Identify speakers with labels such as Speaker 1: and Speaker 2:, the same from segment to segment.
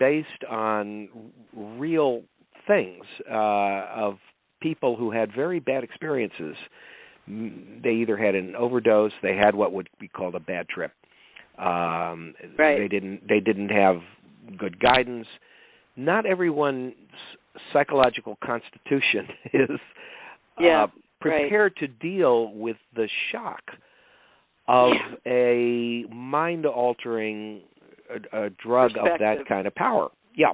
Speaker 1: based on real things of people who had very bad experiences. They either had an overdose, they had what would be called a bad trip. They didn't have good guidance. Not everyone's psychological constitution is prepared to deal with the shock of a mind-altering drug of that kind of power. Yeah.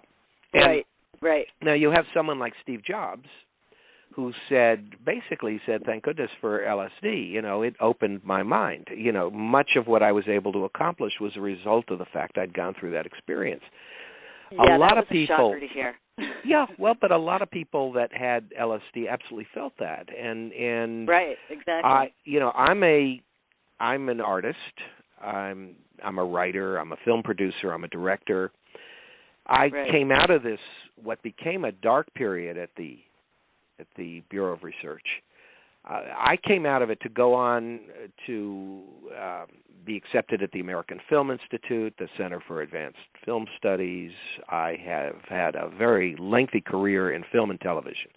Speaker 1: And
Speaker 2: right.
Speaker 1: Now you have someone like Steve Jobs who basically said, thank goodness for LSD. It opened my mind. Much of what I was able to accomplish was a result of the fact I'd gone through that experience.
Speaker 2: Yeah,
Speaker 1: a lot
Speaker 2: that was
Speaker 1: of people,
Speaker 2: a shocker to hear.
Speaker 1: Yeah, well, but a lot of people that had LSD absolutely felt that, and
Speaker 2: right, exactly.
Speaker 1: I'm an artist. I'm a writer. I'm a film producer. I'm a director. I came out of this what became a dark period at the Bureau of Research. I came out of it to go on to be accepted at the American Film Institute, the Center for Advanced Film Studies. I have had a very lengthy career in film and television.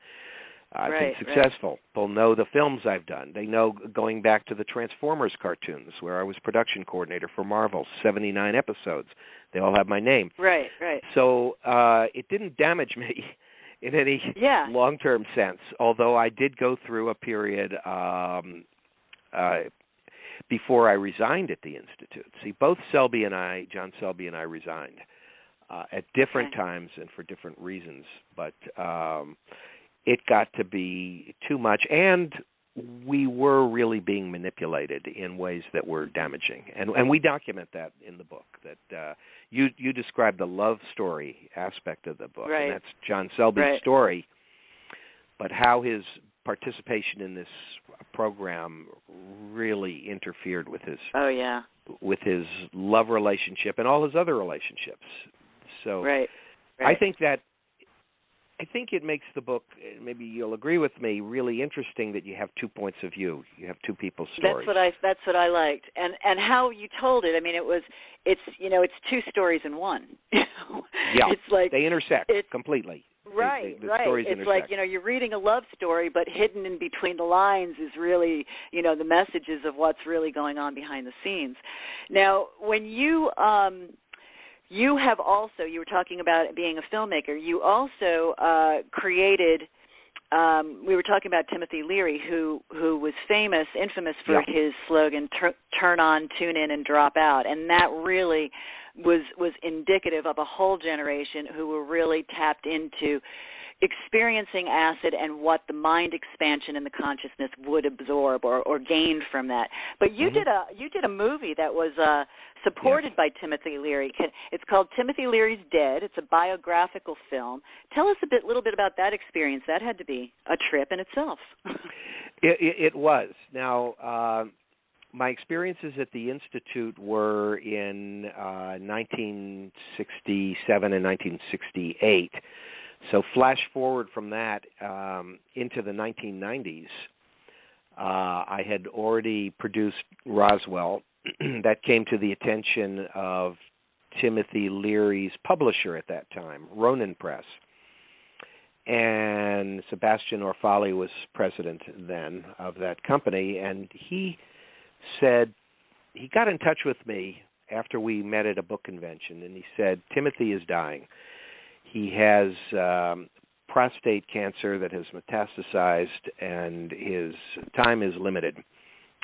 Speaker 1: I've been successful. People know the films I've done. They know going back to the Transformers cartoons, where I was production coordinator for Marvel, 79 episodes. They all have my name.
Speaker 2: Right.
Speaker 1: So it didn't damage me in any long-term sense, although I did go through a period before I resigned at the Institute. See, both John Selby and I resigned at different times and for different reasons, but it got to be too much, and we were really being manipulated in ways that were damaging. And we document that in the book, that you describe the love story aspect of the book, and that's John Selby's story, but how his participation in this program really interfered with his with his love relationship and all his other relationships. So I think it makes the book, maybe you'll agree with me, really interesting that you have two points of view. You have two people's stories.
Speaker 2: That's what I liked, and how you told it. I mean, it's two stories in one. It's like
Speaker 1: they intersect completely.
Speaker 2: Right.
Speaker 1: Stories
Speaker 2: it's
Speaker 1: intersect.
Speaker 2: like, you're reading a love story, but hidden in between the lines is really, the messages of what's really going on behind the scenes. Now, when you have also, you were talking about being a filmmaker, you also created, we were talking about Timothy Leary, who was infamous for his slogan, turn on, tune in, and drop out. And that really was indicative of a whole generation who were really tapped into experiencing acid and what the mind expansion and the consciousness would absorb or gain from that. But you did a movie that was supported by Timothy Leary. It's called Timothy Leary's Dead. It's a biographical film. Tell us a little bit about that experience. That had to be a trip in itself.
Speaker 1: It was. Now, my experiences at the Institute were in 1967 and 1968. So flash forward from that into the 1990s, I had already produced Roswell. That came to the attention of Timothy Leary's publisher at that time, Ronin Press. And Sebastian Orfali was president then of that company, and he said, he got in touch with me after we met at a book convention, and he said, Timothy is dying. He has prostate cancer that has metastasized, and his time is limited.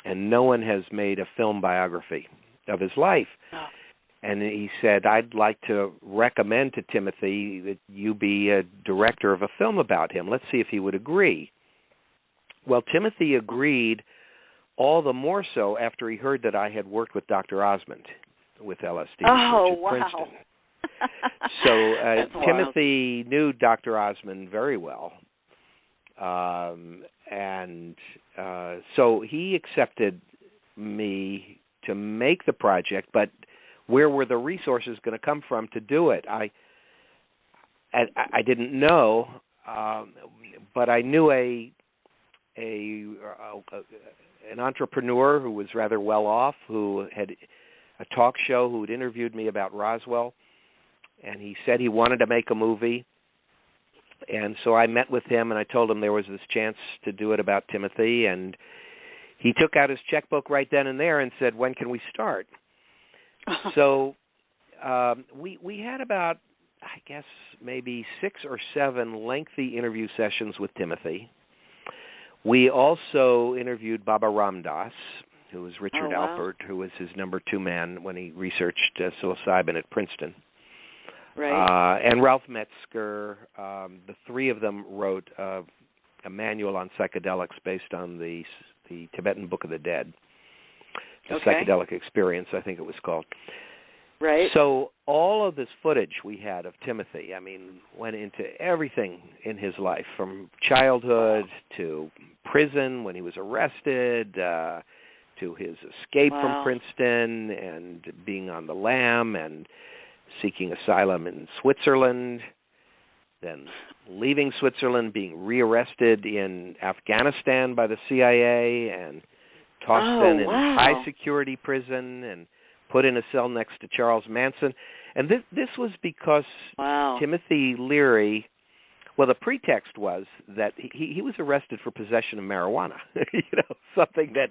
Speaker 1: And no one has made a film biography of his life. Oh. And he said, I'd like to recommend to Timothy that you be a director of a film about him. Let's see if he would agree. Well, Timothy agreed, all the more so after he heard that I had worked with Dr. Osmond with LSD at Princeton. So Timothy knew Dr. Osmond very well, and so he accepted me to make the project, but where were the resources going to come from to do it? I didn't know, but I knew an entrepreneur who was rather well off, who had a talk show, who had interviewed me about Roswell. and he said he wanted to make a movie. And so I met with him, and I told him there was this chance to do it about Timothy, and he took out his checkbook right then and there and said, "When can we start?" So we had about, I guess, maybe 6 or 7 lengthy interview sessions with Timothy. We also interviewed Baba Ramdas, who was Richard Alpert, who was his number 2 man when he researched psilocybin at Princeton.
Speaker 2: Right.
Speaker 1: And Ralph Metzger. The 3 of them wrote a manual on psychedelics based on the Tibetan Book of the Dead, the Psychedelic Experience, I think it was called.
Speaker 2: Right.
Speaker 1: So all of this footage we had of Timothy, I mean, went into everything in his life, from childhood to prison when he was arrested, to his escape from Princeton and being on the lam and seeking asylum in Switzerland, then leaving Switzerland, being rearrested in Afghanistan by the CIA and tossed in high-security prison and put in a cell next to Charles Manson. And this was because Timothy Leary, well, the pretext was that he was arrested for possession of marijuana, something that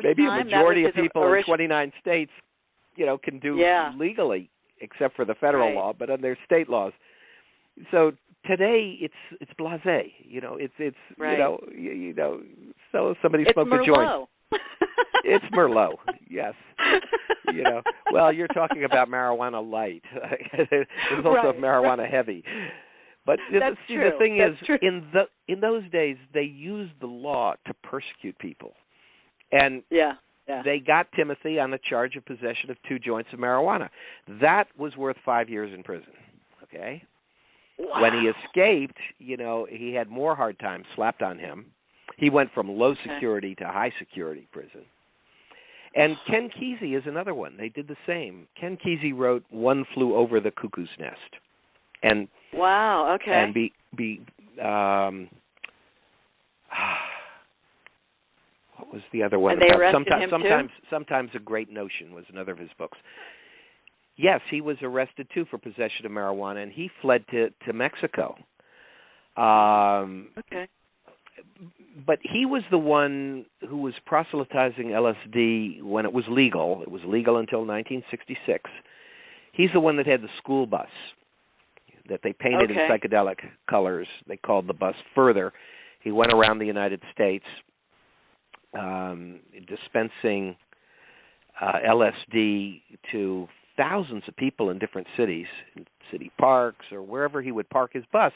Speaker 1: maybe a majority of people in 29 states, can do legally, except for the federal law, but under state laws. So today it's blasé, so somebody smoked a joint. It's Merlot, yes. Well, you're talking about marijuana light. There's also marijuana heavy. But the thing is, in those days, they used the law to persecute people. And they got Timothy on the charge of possession of 2 joints of marijuana. That was worth 5 years in prison, okay? Wow. When he escaped, he had more hard times slapped on him. He went from low security to high security prison. And Ken Kesey is another one. They did the same. Ken Kesey wrote One Flew Over the Cuckoo's Nest. And And what was the other one?
Speaker 2: And they arrested him too?
Speaker 1: Sometimes a Great Notion was another of his books. Yes, he was arrested too for possession of marijuana, and he fled to Mexico. But he was the one who was proselytizing LSD when it was legal. It was legal until 1966. He's the one that had the school bus that they painted in psychedelic colors. They called the bus Further. He went around the United States dispensing LSD to thousands of people in different cities, in city parks or wherever he would park his bus.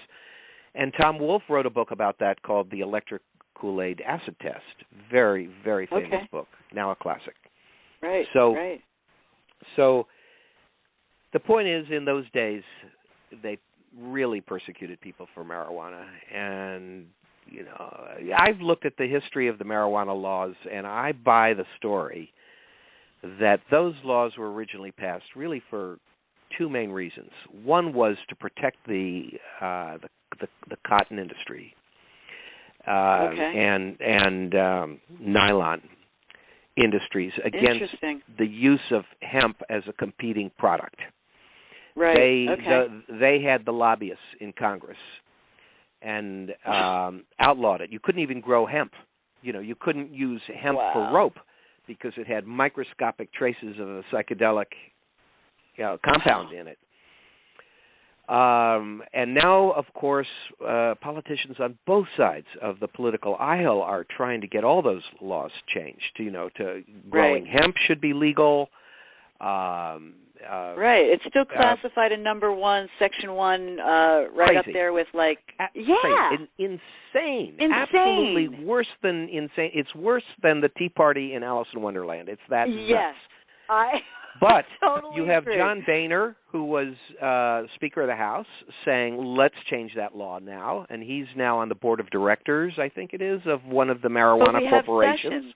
Speaker 1: And Tom Wolfe wrote a book about that called The Electric Kool-Aid Acid Test. Very, very famous book, now a classic.
Speaker 2: Right,
Speaker 1: So the point is, in those days, they really persecuted people for marijuana. And, I've looked at the history of the marijuana laws, and I buy the story that those laws were originally passed really for 2 main reasons. One was to protect the cotton industry and nylon industries against the use of hemp as a competing product.
Speaker 2: Right.
Speaker 1: They had the lobbyists in Congress and outlawed it. You couldn't even grow hemp. You couldn't use hemp for rope because it had microscopic traces of a psychedelic compound in it. And now, of course, politicians on both sides of the political aisle are trying to get all those laws changed. To growing hemp should be legal.
Speaker 2: It's still classified in number 1, Section 1, right up there with
Speaker 1: insane. Absolutely worse than insane. It's worse than the Tea Party in Alice in Wonderland. It's that nuts. But you have John Boehner, who was Speaker of the House, saying, let's change that law now. And he's now on the board of directors, I think it is, of one of the marijuana corporations.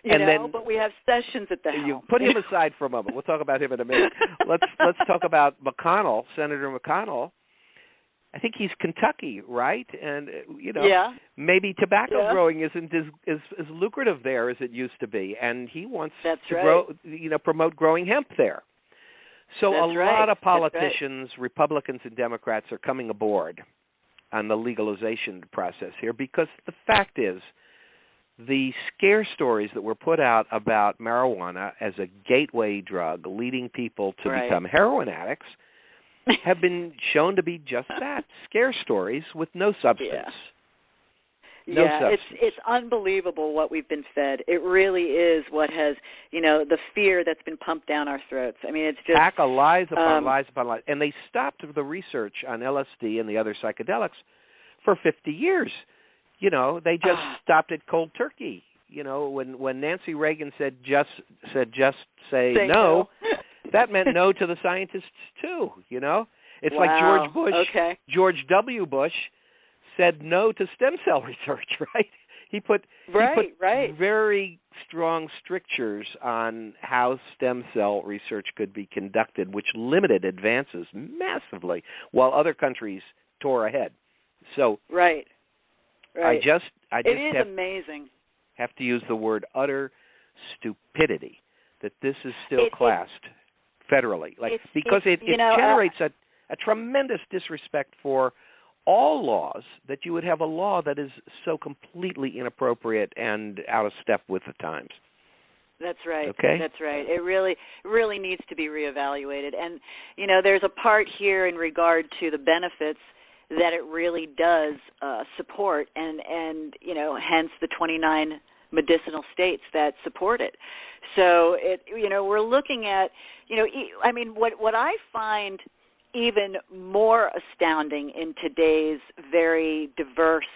Speaker 2: But we have Sessions at the helm.
Speaker 1: You put him aside for a moment. We'll talk about him in a minute. Let's talk about McConnell, Senator McConnell. I think he's Kentucky, right? And maybe tobacco growing isn't as lucrative there as it used to be, and he wants to grow, promote growing hemp there. So
Speaker 2: That's
Speaker 1: a
Speaker 2: right.
Speaker 1: lot of
Speaker 2: That's right.
Speaker 1: politicians, Republicans and Democrats, are coming aboard on the legalization process here, because the fact is, the scare stories that were put out about marijuana as a gateway drug leading people to
Speaker 2: Right.
Speaker 1: become heroin addicts have been shown to be just that, scare stories with no substance.
Speaker 2: Yeah.
Speaker 1: No substance.
Speaker 2: It's unbelievable what we've been fed. It really is what has, the fear that's been pumped down our throats. I mean, it's just
Speaker 1: Pack of lies upon lies upon lies. And they stopped the research on LSD and the other psychedelics for 50 years. They just stopped it cold turkey. When Nancy Reagan said just say no, that meant no to the scientists too. It's
Speaker 2: wow.
Speaker 1: like George Bush.
Speaker 2: Okay.
Speaker 1: George W. Bush said no to stem cell research, right? He put very strong strictures on how stem cell research could be conducted, which limited advances massively, while other countries tore ahead. So
Speaker 2: right.
Speaker 1: I just
Speaker 2: it is amazing.
Speaker 1: Have to use the word utter stupidity that this is still classed federally, because it generates a tremendous disrespect for all laws, that you would have a law that is so completely inappropriate and out of step with the times.
Speaker 2: That's right.
Speaker 1: Okay?
Speaker 2: That's right. It really needs to be reevaluated. And, there's a part here in regard to the benefits that it really does support, and hence the 29 medicinal states that support it. So, we're looking at, what I find even more astounding in today's very diverse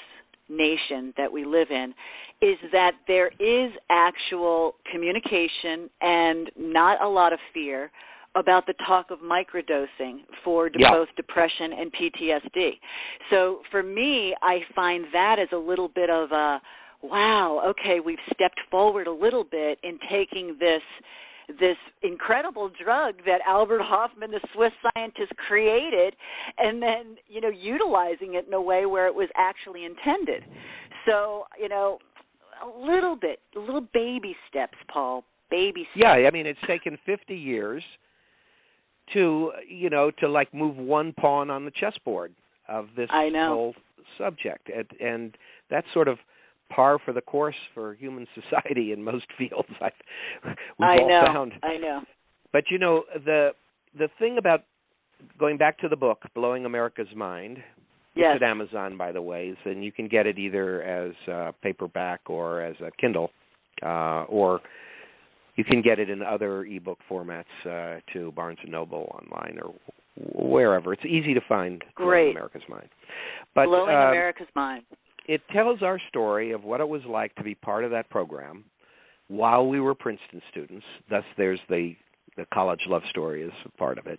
Speaker 2: nation that we live in is that there is actual communication and not a lot of fear about the talk of microdosing for both depression and PTSD. So for me, I find that as a little bit of a, wow, okay, we've stepped forward a little bit in taking this incredible drug that Albert Hofmann, the Swiss scientist, created, and then, utilizing it in a way where it was actually intended. So, a little baby steps, Paul, baby steps.
Speaker 1: Yeah, it's taken 50 years to move one pawn on the chessboard of this whole subject. And that's sort of par for the course for human society in most fields. I know. But the thing about going back to the book, Blowing America's Mind, it's at Amazon, by the way, and you can get it either as paperback or as a Kindle, or you can get it in other ebook formats too, Barnes & Noble online or wherever. It's easy to find. Blowing America's Mind. But,
Speaker 2: Blowing America's Mind.
Speaker 1: It tells our story of what it was like to be part of that program while we were Princeton students. Thus, there's the college love story as a part of it.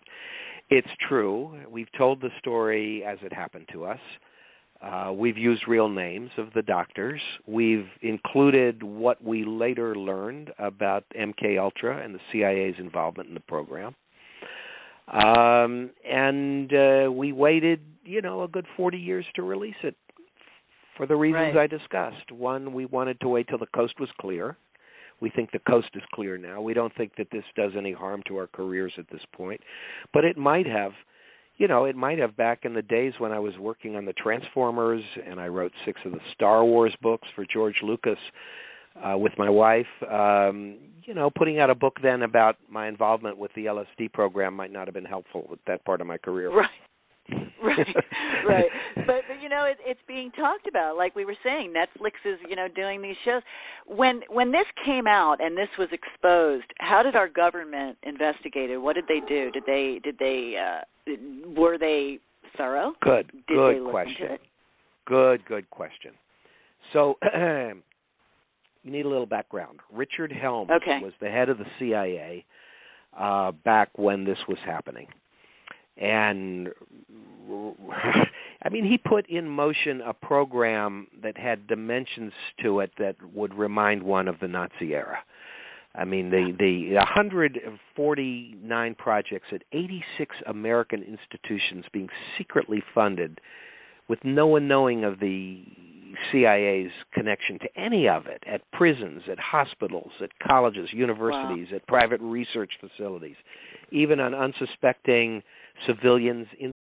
Speaker 1: It's true. We've told the story as it happened to us. We've used real names of the doctors. We've included what we later learned about MKUltra and the CIA's involvement in the program. And we waited, a good 40 years to release it for the reasons I discussed. One, we wanted to wait till the coast was clear. We think the coast is clear now. We don't think that this does any harm to our careers at this point. But it might have. It might have back in the days when I was working on the Transformers and I wrote 6 of the Star Wars books for George Lucas with my wife. Putting out a book then about my involvement with the LSD program might not have been helpful with that part of my career.
Speaker 2: Right. But it's being talked about. Like we were saying, Netflix is, doing these shows. When this came out and this was exposed, how did our government investigate it? What did they do? Were they thorough?
Speaker 1: Good question. Good question. So you need a little background. Richard Helms was the head of the CIA back when this was happening. And, he put in motion a program that had dimensions to it that would remind one of the Nazi era. The 149 projects at 86 American institutions being secretly funded with no one knowing of the CIA's connection to any of it at prisons, at hospitals, at colleges, universities, at private research facilities, even on unsuspecting civilians in